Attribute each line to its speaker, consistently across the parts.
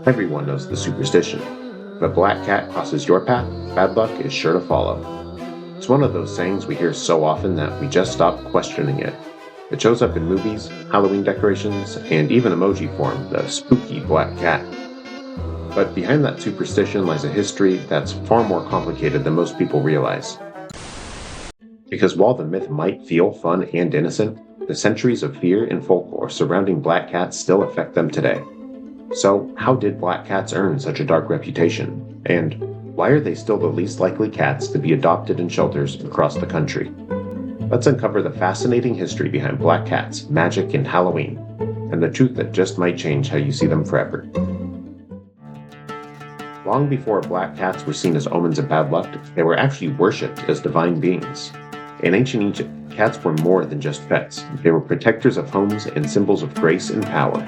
Speaker 1: Everyone knows the superstition. If a black cat crosses your path, bad luck is sure to follow. It's one of those sayings we hear so often that we just stop questioning it. It shows up in movies, Halloween decorations, and even emoji form, the spooky black cat. But behind that superstition lies a history that's far more complicated than most people realize. Because while the myth might feel fun and innocent, the centuries of fear and folklore surrounding black cats still affect them today. So, how did black cats earn such a dark reputation? And why are they still the least likely cats to be adopted in shelters across the country? Let's uncover the fascinating history behind black cats, magic, and Halloween, and the truth that just might change how you see them forever. Long before black cats were seen as omens of bad luck, they were actually worshipped as divine beings. In ancient Egypt, cats were more than just pets. They were protectors of homes and symbols of grace and power.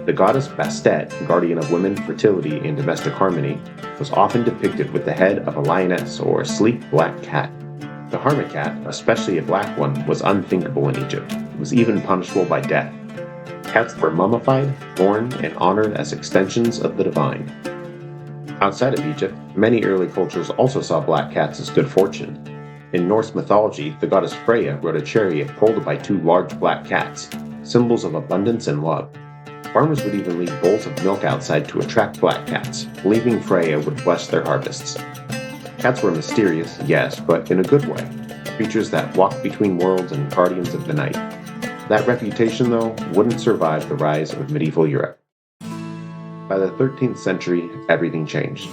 Speaker 1: The goddess Bastet, guardian of women, fertility, and domestic harmony, was often depicted with the head of a lioness or a sleek black cat. The hermit cat, especially a black one, was unthinkable in Egypt. It was even punishable by death. Cats were mummified, born, and honored as extensions of the divine. Outside of Egypt, many early cultures also saw black cats as good fortune. In Norse mythology, the goddess Freya rode a chariot pulled by two large black cats, symbols of abundance and love. Farmers would even leave bowls of milk outside to attract black cats, believing Freya would bless their harvests. Cats were mysterious, yes, but in a good way. Creatures that walked between worlds and guardians of the night. That reputation, though, wouldn't survive the rise of medieval Europe. By the 13th century, everything changed.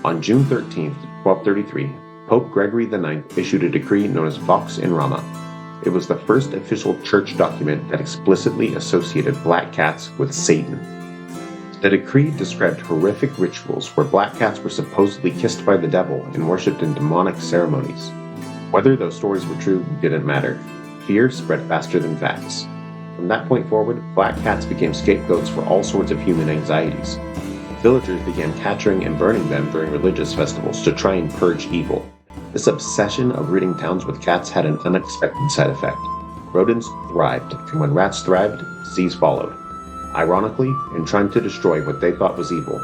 Speaker 1: On June 13, 1233, Pope Gregory IX issued a decree known as Vox in Rama. It was the first official church document that explicitly associated black cats with Satan. The decree described horrific rituals where black cats were supposedly kissed by the devil and worshipped in demonic ceremonies. Whether those stories were true didn't matter. Fear spread faster than facts. From that point forward, black cats became scapegoats for all sorts of human anxieties. Villagers began capturing and burning them during religious festivals to try and purge evil. This obsession of ridding towns with cats had an unexpected side effect. Rodents thrived, and when rats thrived, disease followed. Ironically, in trying to destroy what they thought was evil,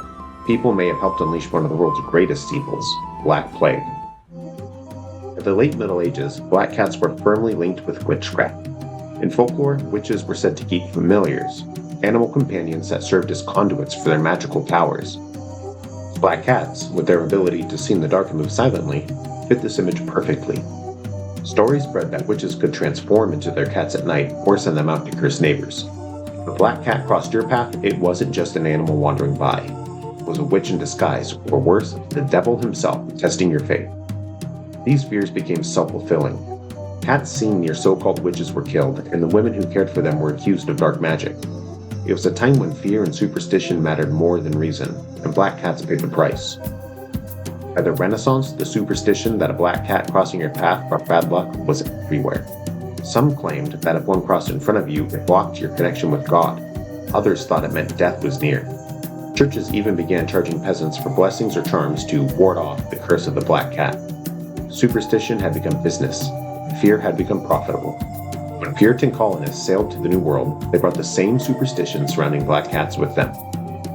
Speaker 1: people may have helped unleash one of the world's greatest evils, Black Plague. In the late Middle Ages, black cats were firmly linked with witchcraft. In folklore, witches were said to keep familiars, animal companions that served as conduits for their magical powers. Black cats, with their ability to see in the dark and move silently, fit this image perfectly. Stories spread that witches could transform into their cats at night or send them out to curse neighbors. If a black cat crossed your path, it wasn't just an animal wandering by. It was a witch in disguise, or worse, the devil himself testing your faith. These fears became self-fulfilling. Cats seen near so-called witches were killed, and the women who cared for them were accused of dark magic. It was a time when fear and superstition mattered more than reason, and black cats paid the price. By the Renaissance, the superstition that a black cat crossing your path brought bad luck was everywhere. Some claimed that if one crossed in front of you, it blocked your connection with God. Others thought it meant death was near. Churches even began charging peasants for blessings or charms to ward off the curse of the black cat. Superstition had become business. Fear had become profitable. When Puritan colonists sailed to the New World, they brought the same superstitions surrounding black cats with them.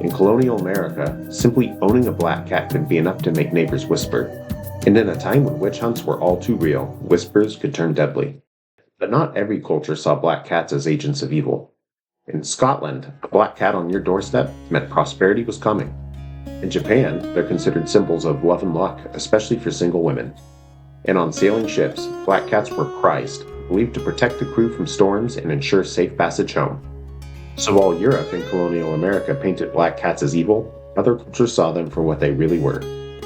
Speaker 1: In colonial America, simply owning a black cat could be enough to make neighbors whisper. And in a time when witch hunts were all too real, whispers could turn deadly. But not every culture saw black cats as agents of evil. In Scotland, a black cat on your doorstep meant prosperity was coming. In Japan, they're considered symbols of love and luck, especially for single women. And on sailing ships, black cats were prized, believed to protect the crew from storms and ensure safe passage home. So while Europe and colonial America painted black cats as evil, other cultures saw them for what they really were: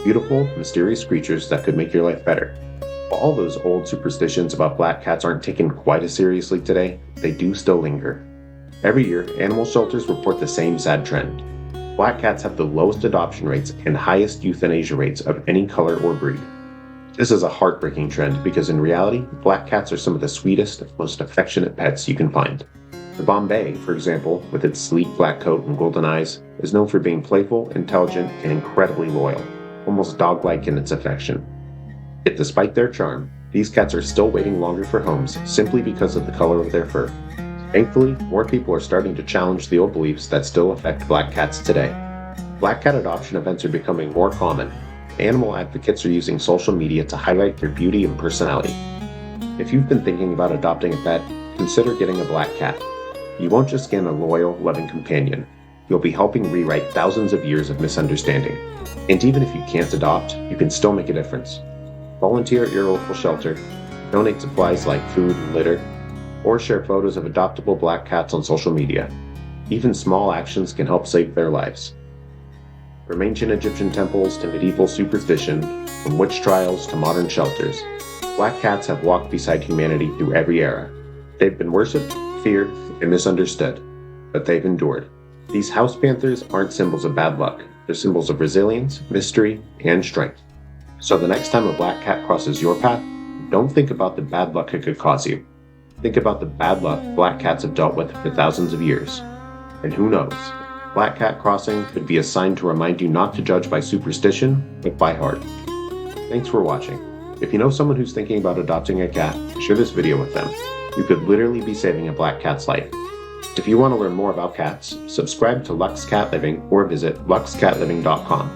Speaker 1: beautiful, mysterious creatures that could make your life better. While all those old superstitions about black cats aren't taken quite as seriously today, they do still linger. Every year, animal shelters report the same sad trend. Black cats have the lowest adoption rates and highest euthanasia rates of any color or breed. This is a heartbreaking trend because in reality, black cats are some of the sweetest, most affectionate pets you can find. The Bombay, for example, with its sleek black coat and golden eyes, is known for being playful, intelligent, and incredibly loyal, almost dog-like in its affection. Yet despite their charm, these cats are still waiting longer for homes simply because of the color of their fur. Thankfully, more people are starting to challenge the old beliefs that still affect black cats today. Black cat adoption events are becoming more common. Animal advocates are using social media to highlight their beauty and personality. If you've been thinking about adopting a pet, consider getting a black cat. You won't just gain a loyal, loving companion. You'll be helping rewrite thousands of years of misunderstanding. And even if you can't adopt, you can still make a difference. Volunteer at your local shelter, donate supplies like food and litter, or share photos of adoptable black cats on social media. Even small actions can help save their lives. From ancient Egyptian temples to medieval superstition, from witch trials to modern shelters, black cats have walked beside humanity through every era. They've been worshipped, feared, and misunderstood, but they've endured. These house panthers aren't symbols of bad luck. They're symbols of resilience, mystery, and strength. So the next time a black cat crosses your path, don't think about the bad luck it could cause you. Think about the bad luck black cats have dealt with for thousands of years. And who knows, black cat crossing could be a sign to remind you not to judge by superstition, but by heart. Thanks for watching. If you know someone who's thinking about adopting a cat, share this video with them. You could literally be saving a black cat's life. If you want to learn more about cats, subscribe to Lux Cat Living or visit luxcatliving.com.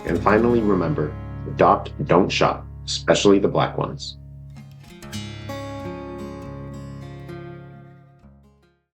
Speaker 1: And finally, remember, adopt, don't shop, especially the black ones.